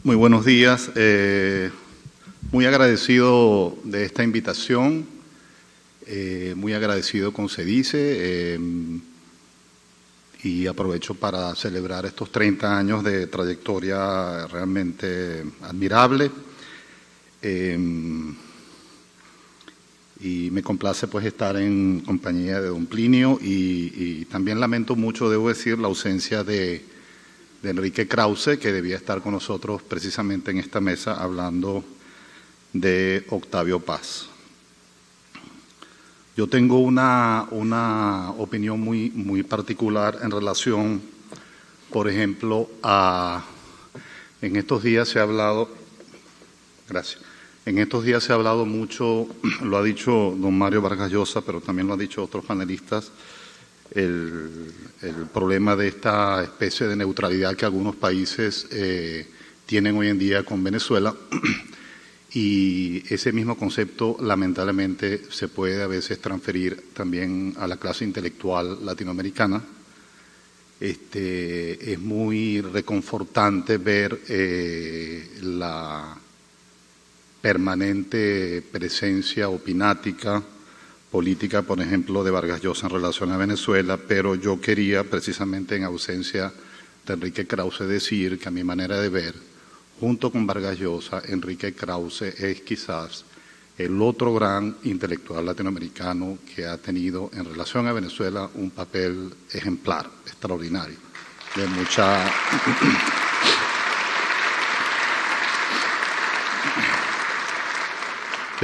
Muy buenos días. Muy agradecido de esta invitación, muy agradecido con CEDICE y aprovecho para celebrar estos 30 años de trayectoria realmente admirable. Y me complace pues estar en compañía de don Plinio y también lamento mucho, debo decir, la ausencia de Enrique Krause, que debía estar con nosotros precisamente en esta mesa hablando de Octavio Paz. Yo tengo una opinión muy particular en relación, por ejemplo, en estos días se ha hablado, en estos días se ha hablado mucho, lo ha dicho don Mario Vargas Llosa, pero también lo han dicho otros panelistas, el problema de esta especie de neutralidad que algunos países tienen hoy en día con Venezuela, y ese mismo concepto lamentablemente se puede a veces transferir también a la clase intelectual latinoamericana. Es muy reconfortante ver la permanente presencia opinática política, por ejemplo, de Vargas Llosa en relación a Venezuela, pero yo quería, precisamente en ausencia de Enrique Krause, decir que a mi manera de ver, junto con Vargas Llosa, Enrique Krause es quizás el otro gran intelectual latinoamericano que ha tenido en relación a Venezuela un papel ejemplar, extraordinario, de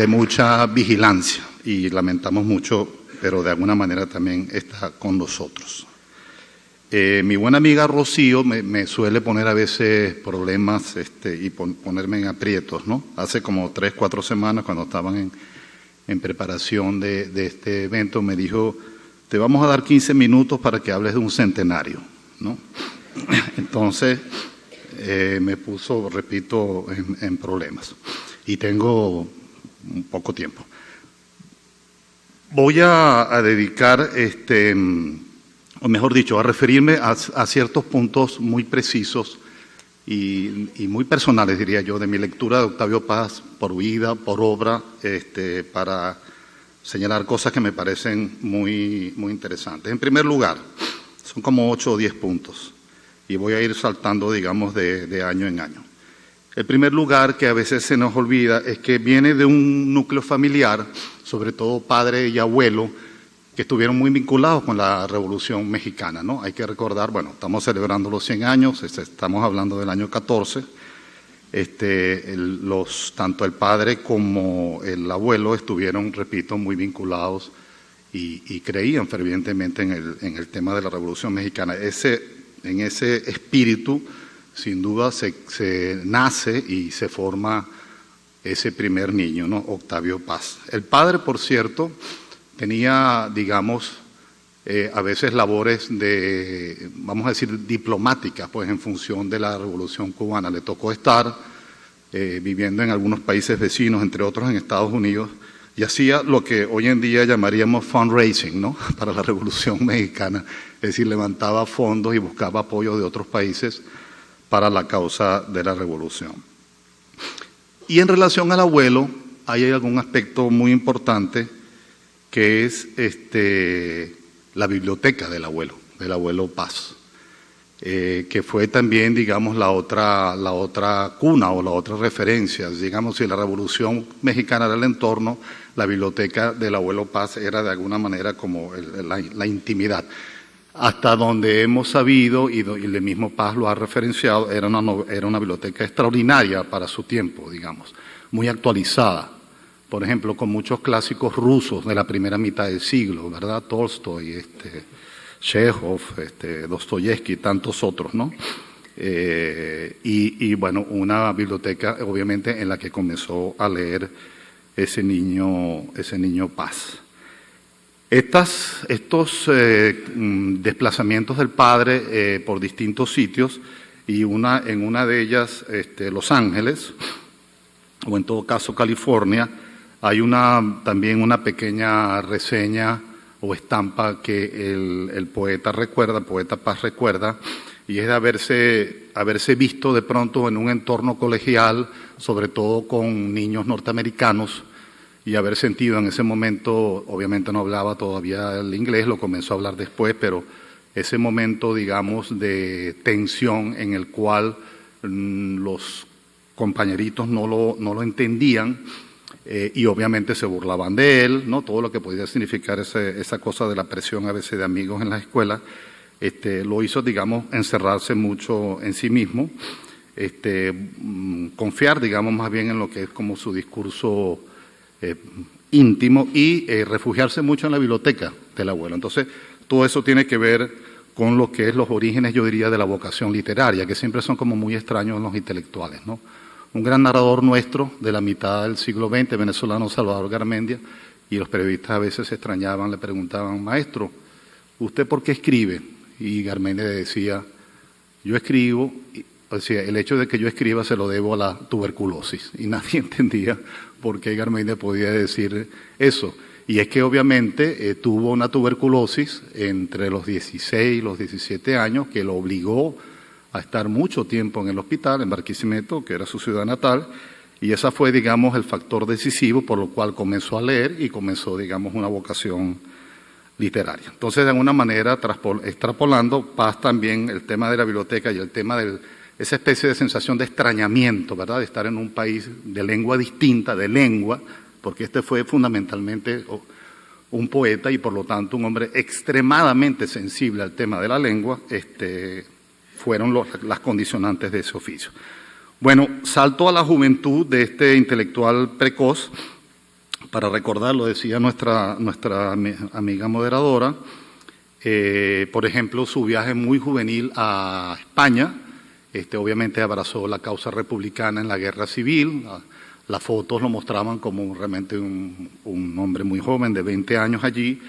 mucha vigilancia, y lamentamos mucho, pero de alguna manera también está con nosotros. Mi buena amiga Rocío me suele poner a veces problemas y ponerme en aprietos, ¿no? Hace como 3, 4 semanas, cuando estaban en preparación de este evento, me dijo, te vamos a dar 15 minutos para que hables de un centenario, ¿no? Entonces, me puso, repito, en problemas. Y tengo poco tiempo. Voy a dedicar, o mejor dicho, a referirme a ciertos puntos muy precisos y muy personales, diría yo, de mi lectura de Octavio Paz por vida, por obra, para señalar cosas que me parecen muy interesantes. En primer lugar, son como 8 o 10 puntos y voy a ir saltando, digamos, de año en año. El primer lugar, que a veces se nos olvida, es que viene de un núcleo familiar, sobre todo padre y abuelo, que estuvieron muy vinculados con la Revolución Mexicana, ¿no? Hay que recordar, bueno, estamos celebrando los 100 años, estamos hablando del año 14, tanto el padre como el abuelo estuvieron, repito, muy vinculados y creían fervientemente en el tema de la Revolución Mexicana. En ese espíritu, sin duda, se nace y se forma ese primer niño, ¿no? Octavio Paz. El padre, por cierto, tenía, digamos, a veces labores vamos a decir, diplomáticas, pues en función de la Revolución Cubana. Le tocó estar viviendo en algunos países vecinos, entre otros en Estados Unidos, y hacía lo que hoy en día llamaríamos fundraising, ¿no? Para la Revolución Mexicana, es decir, levantaba fondos y buscaba apoyo de otros países para la causa de la revolución. Y en relación al abuelo, hay algún aspecto muy importante que es la biblioteca del abuelo Paz, que fue también, digamos, la otra cuna o la otra referencia. Digamos, si la Revolución Mexicana era el entorno, la biblioteca del abuelo Paz era de alguna manera como la intimidad. Hasta donde hemos sabido, y el mismo Paz lo ha referenciado, era una biblioteca extraordinaria para su tiempo, digamos, muy actualizada. Por ejemplo, con muchos clásicos rusos de la primera mitad del siglo, ¿verdad? Tolstoy, Chekhov, Dostoyevsky y tantos otros, ¿no? Y bueno, una biblioteca obviamente en la que comenzó a leer ese niño Paz. Estos desplazamientos del padre por distintos sitios, y en una de ellas, Los Ángeles, o en todo caso California, hay también una pequeña reseña o estampa que el poeta Paz recuerda, y es de haberse visto de pronto en un entorno colegial, sobre todo con niños norteamericanos, y haber sentido en ese momento, obviamente no hablaba todavía el inglés, lo comenzó a hablar después, pero ese momento, digamos, de tensión en el cual los compañeritos no lo entendían y obviamente se burlaban de él, ¿no? Todo lo que podía significar esa cosa de la presión a veces de amigos en la escuela, lo hizo, digamos, encerrarse mucho en sí mismo, confiar, digamos, más bien en lo que es como su discurso íntimo y refugiarse mucho en la biblioteca del abuelo. Entonces, todo eso tiene que ver con lo que es los orígenes, yo diría, de la vocación literaria, que siempre son como muy extraños en los intelectuales, ¿no? Un gran narrador nuestro de la mitad del siglo XX, venezolano Salvador Garmendia, y los periodistas a veces se extrañaban, le preguntaban, maestro, ¿usted por qué escribe? Y Garmendia decía, yo escribo, o sea, el hecho de que yo escriba se lo debo a la tuberculosis, y nadie entendía por qué Garmendia podía decir eso. Y es que obviamente tuvo una tuberculosis entre los 16 y los 17 años que lo obligó a estar mucho tiempo en el hospital, en Barquisimeto, que era su ciudad natal, y ese fue, digamos, el factor decisivo por lo cual comenzó a leer y comenzó, digamos, una vocación literaria. Entonces, de alguna manera, extrapolando, Paz también, el tema de la biblioteca y el tema de esa especie de sensación de extrañamiento, ¿verdad?, de estar en un país de lengua distinta, de lengua, porque este fue fundamentalmente un poeta y por lo tanto un hombre extremadamente sensible al tema de la lengua, fueron las condicionantes de ese oficio. Bueno, salto a la juventud de este intelectual precoz, para recordar, lo decía nuestra amiga moderadora, por ejemplo, su viaje muy juvenil a España, obviamente abrazó la causa republicana en la guerra civil. Las fotos lo mostraban como realmente un hombre muy joven, de 20 años allí,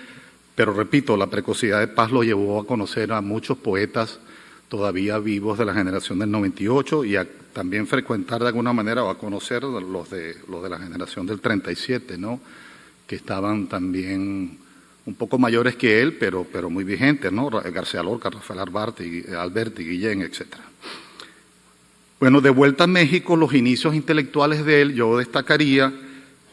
pero repito, la precocidad de Paz lo llevó a conocer a muchos poetas todavía vivos de la generación del 98 y a también frecuentar de alguna manera o a conocer los de la generación del 37, ¿no?, que estaban también un poco mayores que él, pero muy vigentes, ¿no?, García Lorca, Rafael Alberti, Guillén, etcétera. Bueno, de vuelta a México, los inicios intelectuales de él, yo destacaría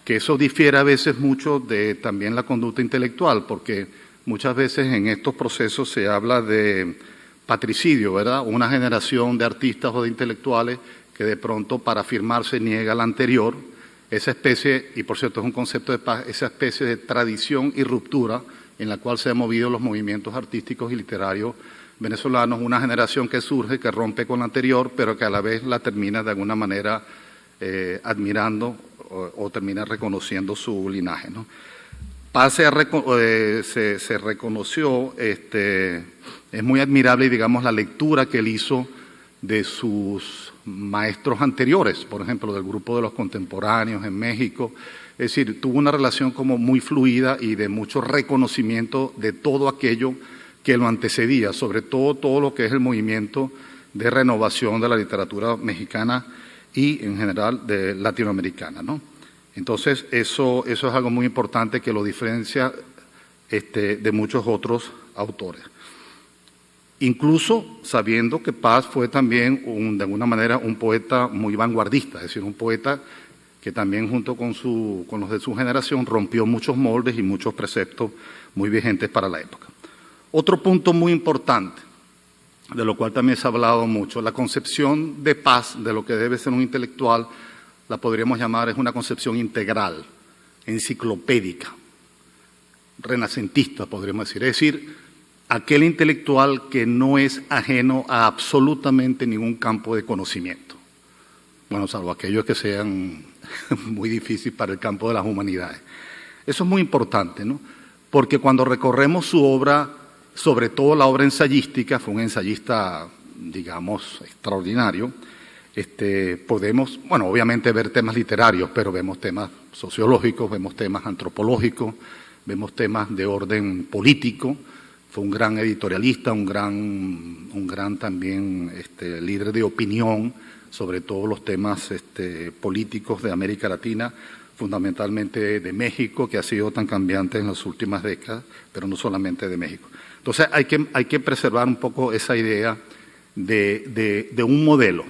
que eso difiere a veces mucho de también la conducta intelectual, porque muchas veces en estos procesos se habla de patricidio, ¿verdad? Una generación de artistas o de intelectuales que de pronto para afirmarse niega la anterior, esa especie, y por cierto es un concepto de Paz, esa especie de tradición y ruptura en la cual se han movido los movimientos artísticos y literarios venezolanos, una generación que surge, que rompe con la anterior, pero que a la vez la termina de alguna manera admirando o termina reconociendo su linaje, ¿no? Paz se reconoció, es muy admirable, digamos, la lectura que él hizo de sus maestros anteriores, por ejemplo, del grupo de los contemporáneos en México. Es decir, tuvo una relación como muy fluida y de mucho reconocimiento de todo aquello que lo antecedía, sobre todo lo que es el movimiento de renovación de la literatura mexicana y en general de latinoamericana, ¿no? Entonces, eso es algo muy importante que lo diferencia de muchos otros autores. Incluso sabiendo que Paz fue también, de alguna manera, un poeta muy vanguardista, es decir, un poeta que también junto con los de su generación rompió muchos moldes y muchos preceptos muy vigentes para la época. Otro punto muy importante, de lo cual también se ha hablado mucho, la concepción de Paz, de lo que debe ser un intelectual, la podríamos llamar, es una concepción integral, enciclopédica, renacentista, podríamos decir. Es decir, aquel intelectual que no es ajeno a absolutamente ningún campo de conocimiento. Bueno, salvo aquellos que sean muy difíciles para el campo de las humanidades. Eso es muy importante, ¿no? Porque cuando recorremos su obra, sobre todo la obra ensayística, fue un ensayista, digamos, extraordinario, podemos, bueno, obviamente ver temas literarios, pero vemos temas sociológicos, vemos temas antropológicos, vemos temas de orden político. Fue un gran editorialista, un gran también líder de opinión sobre todos los temas políticos de América Latina, fundamentalmente de México, que ha sido tan cambiante en las últimas décadas, pero no solamente de México. Entonces hay que preservar un poco esa idea de un modelo,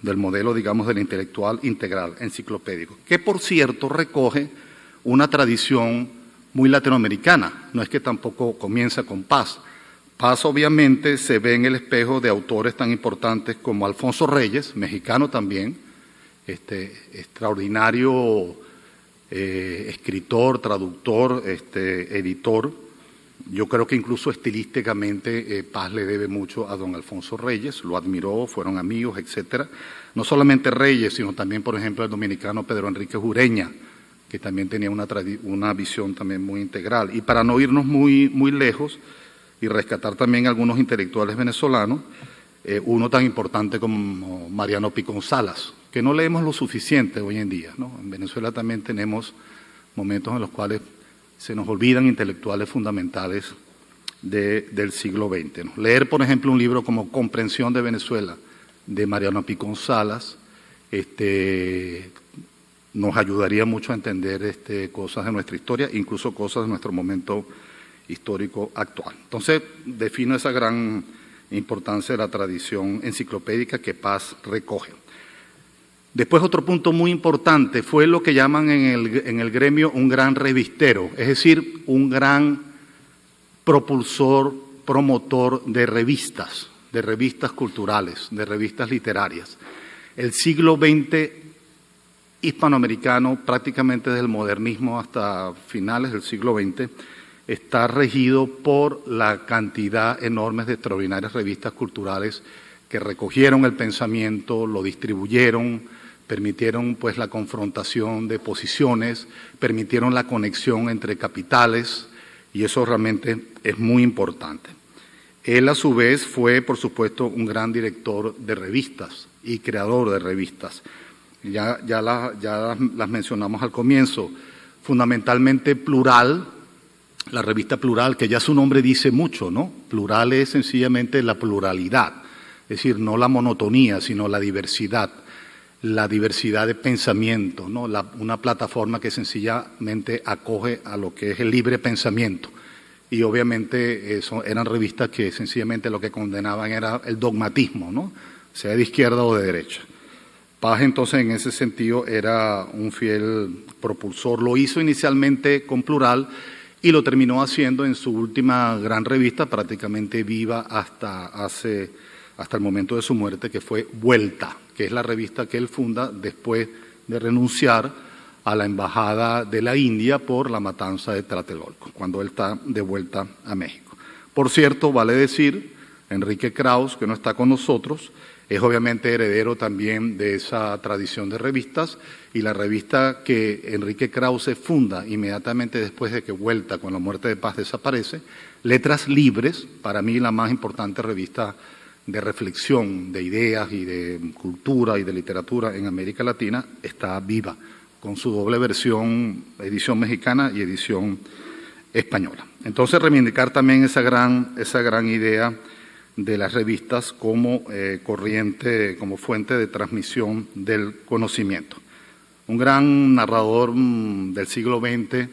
del modelo, digamos, del intelectual integral enciclopédico, que por cierto recoge una tradición muy latinoamericana, no es que tampoco comienza con Paz. Paz obviamente se ve en el espejo de autores tan importantes como Alfonso Reyes, mexicano también, extraordinario escritor, traductor, editor. Yo creo que incluso estilísticamente Paz le debe mucho a don Alfonso Reyes, lo admiró, fueron amigos, etcétera. No solamente Reyes, sino también, por ejemplo, el dominicano Pedro Enrique Ureña, que también tenía una visión también muy integral. Y para no irnos muy lejos y rescatar también algunos intelectuales venezolanos, uno tan importante como Mariano Picón Salas, que no leemos lo suficiente hoy en día, ¿no? En Venezuela también tenemos momentos en los cuales se nos olvidan intelectuales fundamentales del siglo XX, ¿no? Leer, por ejemplo, un libro como Comprensión de Venezuela, de Mariano Picón Salas, nos ayudaría mucho a entender cosas de nuestra historia, incluso cosas de nuestro momento histórico actual. Entonces, defino esa gran importancia de la tradición enciclopédica que Paz recoge. Después, otro punto muy importante fue lo que llaman en el gremio un gran revistero, es decir, un gran propulsor, promotor de revistas culturales, de revistas literarias. El siglo XX hispanoamericano, prácticamente desde el modernismo hasta finales del siglo XX, está regido por la cantidad enorme de extraordinarias revistas culturales que recogieron el pensamiento, lo distribuyeron, permitieron pues la confrontación de posiciones, permitieron la conexión entre capitales, y eso realmente es muy importante. Él a su vez fue, por supuesto, un gran director de revistas y creador de revistas. Ya las mencionamos al comienzo, fundamentalmente Plural, la revista Plural, que ya su nombre dice mucho, ¿no? Plural es sencillamente la pluralidad, es decir, no la monotonía, sino la diversidad de pensamiento, ¿no? Una plataforma que sencillamente acoge a lo que es el libre pensamiento. Y obviamente eran revistas que sencillamente lo que condenaban era el dogmatismo, ¿no? Sea de izquierda o de derecha. Paz entonces en ese sentido era un fiel propulsor. Lo hizo inicialmente con Plural y lo terminó haciendo en su última gran revista, prácticamente viva hasta el momento de su muerte, que fue Vuelta, que es la revista que él funda después de renunciar a la embajada de la India por la matanza de Tlatelolco, cuando él está de vuelta a México. Por cierto, vale decir, Enrique Krauss, que no está con nosotros, es obviamente heredero también de esa tradición de revistas, y la revista que Enrique Krauss funda inmediatamente después de que Vuelta, con la muerte de Paz, desaparece, Letras Libres, para mí la más importante revista de reflexión, de ideas y de cultura y de literatura en América Latina, está viva, con su doble versión, edición mexicana y edición española. Entonces, reivindicar también esa gran idea de las revistas como corriente, como fuente de transmisión del conocimiento. Un gran narrador del siglo XX,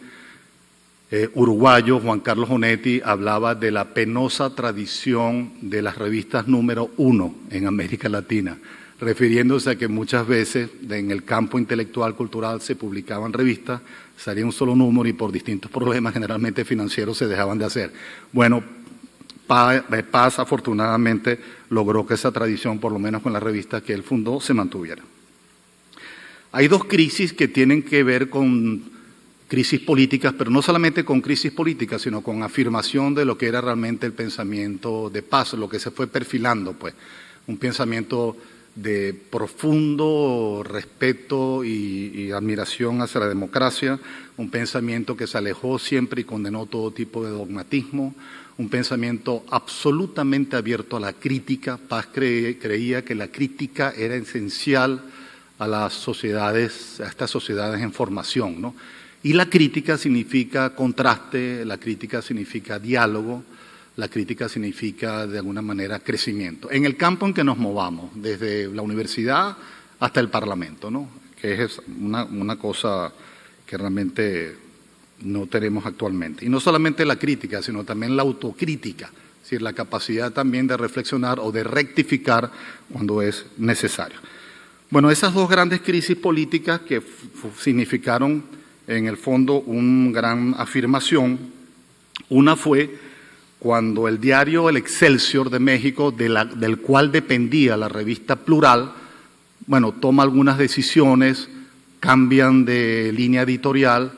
uruguayo, Juan Carlos Onetti, hablaba de la penosa tradición de las revistas número 1 en América Latina, refiriéndose a que muchas veces en el campo intelectual cultural se publicaban revistas, salía un solo número y por distintos problemas, generalmente financieros, se dejaban de hacer. Bueno, Paz afortunadamente logró que esa tradición, por lo menos con la revista que él fundó, se mantuviera. Hay dos crisis que tienen que ver con crisis políticas, pero no solamente con crisis políticas, sino con afirmación de lo que era realmente el pensamiento de Paz, lo que se fue perfilando, pues, un pensamiento de profundo respeto y admiración hacia la democracia, un pensamiento que se alejó siempre y condenó todo tipo de dogmatismo, un pensamiento absolutamente abierto a la crítica. Paz creía que la crítica era esencial a las sociedades, a estas sociedades en formación, ¿no? Y la crítica significa contraste, la crítica significa diálogo, la crítica significa de alguna manera crecimiento. En el campo en que nos movamos, desde la universidad hasta el Parlamento, ¿no? Que es una cosa que realmente no tenemos actualmente. Y no solamente la crítica, sino también la autocrítica. decir, la capacidad también de reflexionar o de rectificar cuando es necesario. Bueno, esas dos grandes crisis políticas que significaron en el fondo una gran afirmación, una fue cuando el diario El Excelsior de México, del cual dependía la revista Plural, bueno, toma algunas decisiones, cambian de línea editorial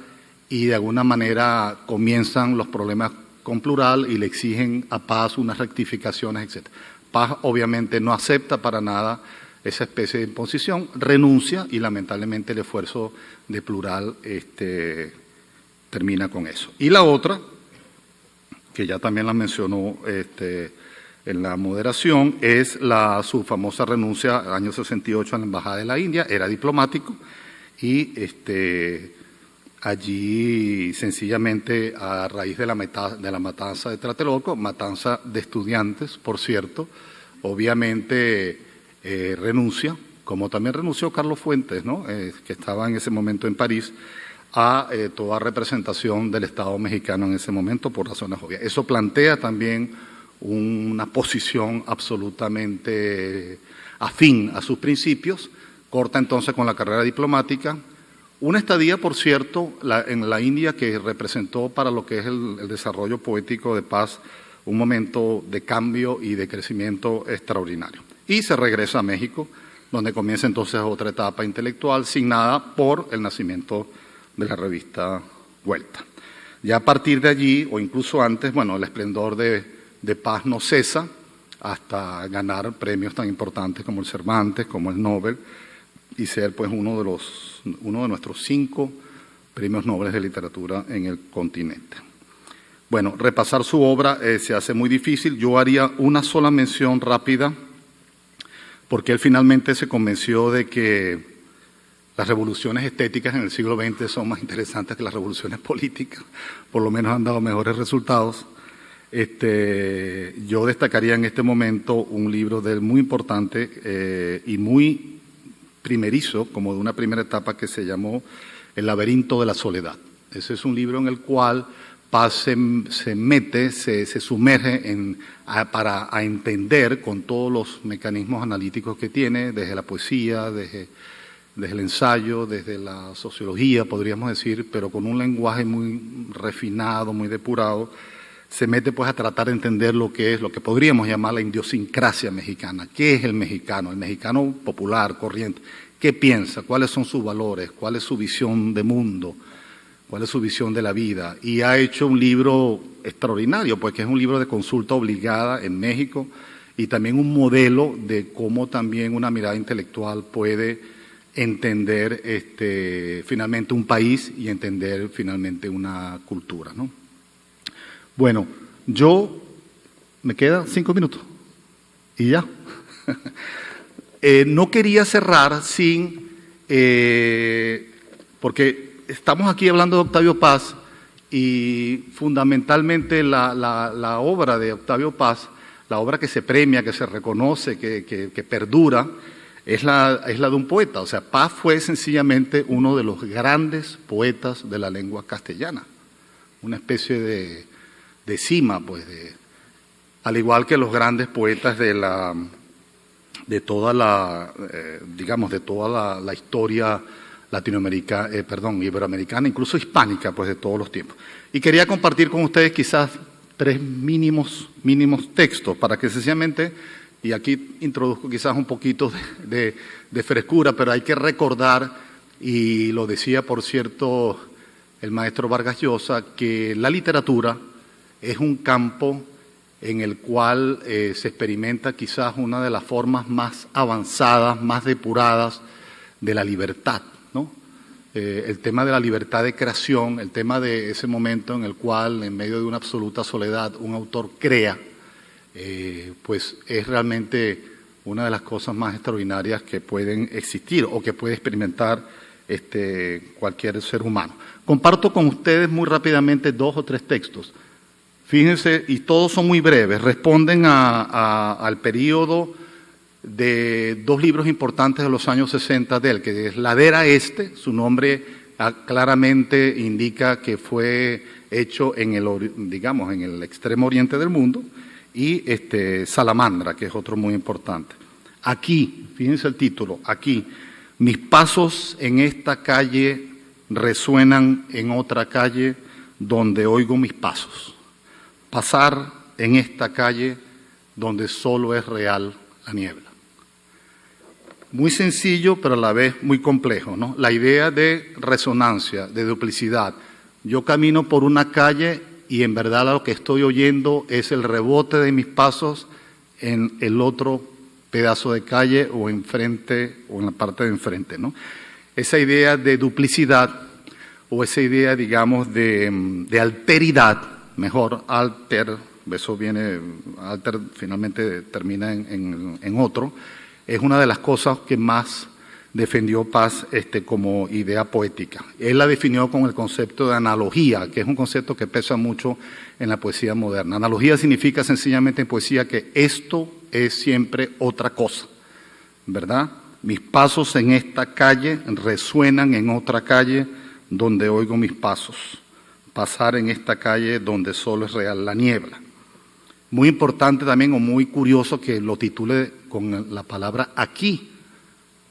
y de alguna manera comienzan los problemas con Plural y le exigen a Paz unas rectificaciones, etc. Paz obviamente no acepta para nada esa especie de imposición, renuncia y lamentablemente el esfuerzo de Plural termina con eso. Y la otra, que ya también la mencionó en la moderación, es su famosa renuncia al año 68 a la Embajada de la India, era diplomático, y allí sencillamente a raíz de la matanza de Tlatelolco, matanza de estudiantes, por cierto, obviamente renuncia, como también renunció Carlos Fuentes, ¿no? Que estaba en ese momento en París, a toda representación del Estado mexicano en ese momento por razones obvias. Eso plantea también una posición absolutamente afín a sus principios, corta entonces con la carrera diplomática. Una estadía, por cierto, en la India que representó para lo que es el desarrollo poético de Paz un momento de cambio y de crecimiento extraordinario. Y se regresa a México, donde comienza entonces otra etapa intelectual signada por el nacimiento de la revista Vuelta. Ya a partir de allí, o incluso antes, bueno, el esplendor de Paz no cesa hasta ganar premios tan importantes como el Cervantes, como el Nobel, y ser pues uno de nuestros 5 premios Nobel de literatura en el continente. Bueno, repasar su obra se hace muy difícil. Yo haría una sola mención rápida, porque él finalmente se convenció de que las revoluciones estéticas en el siglo XX son más interesantes que las revoluciones políticas, por lo menos han dado mejores resultados. Yo destacaría en este momento un libro de él muy importante y muy primerizo, como de una primera etapa, que se llamó El laberinto de la soledad. Ese es un libro en el cual Paz se sumerge para entender con todos los mecanismos analíticos que tiene, desde la poesía, desde el ensayo, desde la sociología, podríamos decir, pero con un lenguaje muy refinado, muy depurado, se mete pues a tratar de entender lo que podríamos llamar la idiosincrasia mexicana. ¿Qué es el mexicano? El mexicano popular, corriente. ¿Qué piensa? ¿Cuáles son sus valores? ¿Cuál es su visión de mundo? ¿Cuál es su visión de la vida? Y ha hecho un libro extraordinario, pues que es un libro de consulta obligada en México y también un modelo de cómo también una mirada intelectual puede entender finalmente un país y entender finalmente una cultura, ¿no? Bueno, me quedan 5 minutos y ya. No quería cerrar porque estamos aquí hablando de Octavio Paz y fundamentalmente la obra de Octavio Paz, la obra que se premia, que se reconoce, que perdura, es la de un poeta. O sea, Paz fue sencillamente uno de los grandes poetas de la lengua castellana, una especie de cima, pues, al igual que los grandes poetas de toda la historia iberoamericana, incluso hispánica, pues de todos los tiempos. Y quería compartir con ustedes quizás 3 mínimos textos para que sencillamente, y aquí introduzco quizás un poquito de frescura, pero hay que recordar, y lo decía por cierto el maestro Vargas Llosa, que la literatura es un campo en el cual se experimenta quizás una de las formas más avanzadas, más depuradas de la libertad, ¿no? El tema de la libertad de creación, el tema de ese momento en el cual, en medio de una absoluta soledad, un autor crea, pues es realmente una de las cosas más extraordinarias que pueden existir o que puede experimentar cualquier ser humano. Comparto con ustedes muy rápidamente 2 o 3 textos. Fíjense, y todos son muy breves, responden al periodo de 2 libros importantes de los años 60 de él, que es Ladera Este, su nombre claramente indica que fue hecho en el extremo oriente del mundo, y Salamandra, que es otro muy importante. Aquí, fíjense el título, aquí, mis pasos en esta calle resuenan en otra calle donde oigo mis pasos. Pasar en esta calle donde solo es real la niebla. Muy sencillo, pero a la vez muy complejo, ¿no? La idea de resonancia, de duplicidad. Yo camino por una calle y en verdad lo que estoy oyendo es el rebote de mis pasos en el otro pedazo de calle o enfrente o en la parte de enfrente, ¿no? Esa idea de duplicidad o esa idea, digamos, de alteridad, mejor, alter, eso viene, alter finalmente termina en otro, es una de las cosas que más defendió Paz como idea poética. Él la definió con el concepto de analogía, que es un concepto que pesa mucho en la poesía moderna. Analogía significa sencillamente en poesía que esto es siempre otra cosa, ¿verdad? Mis pasos en esta calle resuenan en otra calle donde oigo mis pasos. Pasar en esta calle donde solo es real la niebla. Muy importante también o muy curioso que lo titule con la palabra aquí,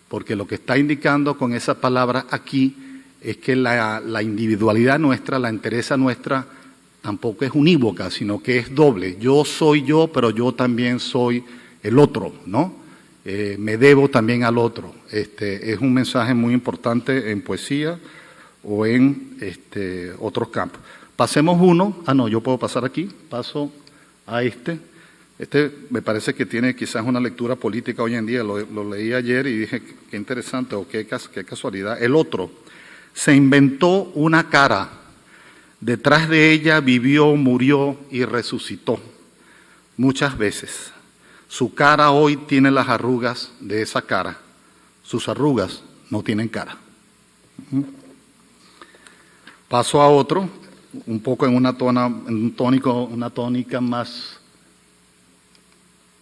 porque lo que está indicando con esa palabra aquí es que la individualidad nuestra, la entereza nuestra, tampoco es unívoca, sino que es doble. Yo soy yo, pero yo también soy el otro, ¿no? Me debo también al otro. Es un mensaje muy importante en poesía o en otros campos. Pasemos uno. No, yo puedo pasar aquí. Paso a este me parece que tiene quizás una lectura política hoy en día, lo leí ayer y dije, qué interesante o qué casualidad. El otro, se inventó una cara, detrás de ella vivió, murió y resucitó muchas veces. Su cara hoy tiene las arrugas de esa cara, sus arrugas no tienen cara. Paso a otro, un poco en una tónica más,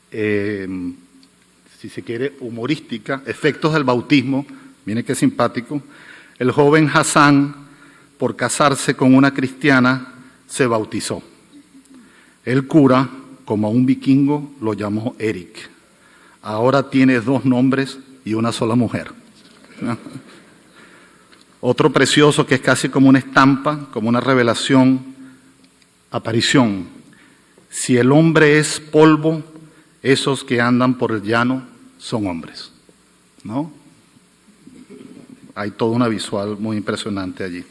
si se quiere, humorística, efectos del bautismo, miren qué simpático. El joven Hassan, por casarse con una cristiana, se bautizó. El cura, como a un vikingo, lo llamó Eric. Ahora tiene 2 nombres y una sola mujer. Otro precioso que es casi como una estampa, como una revelación, aparición. Si el hombre es polvo, esos que andan por el llano son hombres, ¿no? Hay toda una visual muy impresionante allí.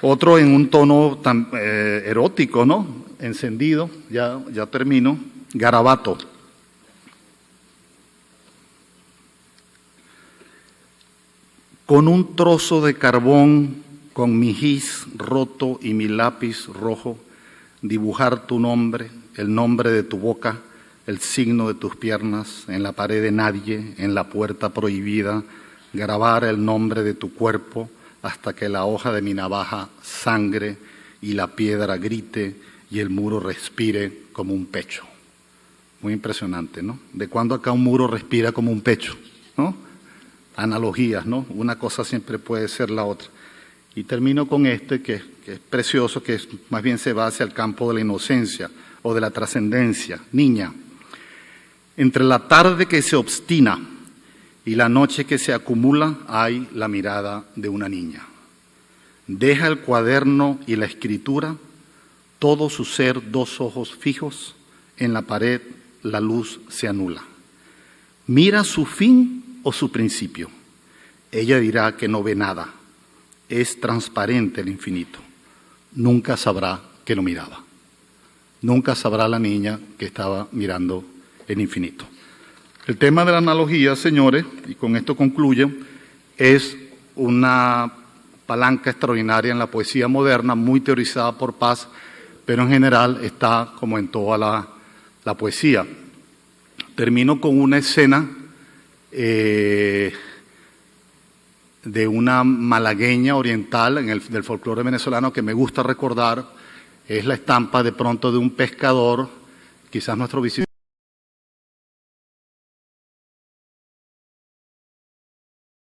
Otro en un tono tan erótico, ¿no? Encendido, ya termino, garabato. Con un trozo de carbón, con mi gis roto y mi lápiz rojo, dibujar tu nombre, el nombre de tu boca, el signo de tus piernas, en la pared de nadie, en la puerta prohibida, grabar el nombre de tu cuerpo hasta que la hoja de mi navaja sangre y la piedra grite y el muro respire como un pecho. Muy impresionante, ¿no? ¿De cuándo acá un muro respira como un pecho? ¿No? Analogías, ¿no? Una cosa siempre puede ser la otra. Y termino con que es precioso, que más bien se va hacia el campo de la inocencia o de la trascendencia. Niña, entre la tarde que se obstina y la noche que se acumula hay la mirada de una niña. Deja el cuaderno y la escritura, todo su ser 2 ojos fijos, en la pared la luz se anula. Mira su fin o su principio. Ella dirá que no ve nada. Es transparente el infinito. Nunca sabrá que lo miraba. Nunca sabrá la niña que estaba mirando el infinito. El tema de la analogía, señores, y con esto concluyo, es una palanca extraordinaria en la poesía moderna, muy teorizada por Paz, pero en general está como en toda la poesía. Termino con una escena de una malagueña oriental del folclore venezolano que me gusta recordar. Es la estampa de pronto de un pescador, quizás nuestro visitante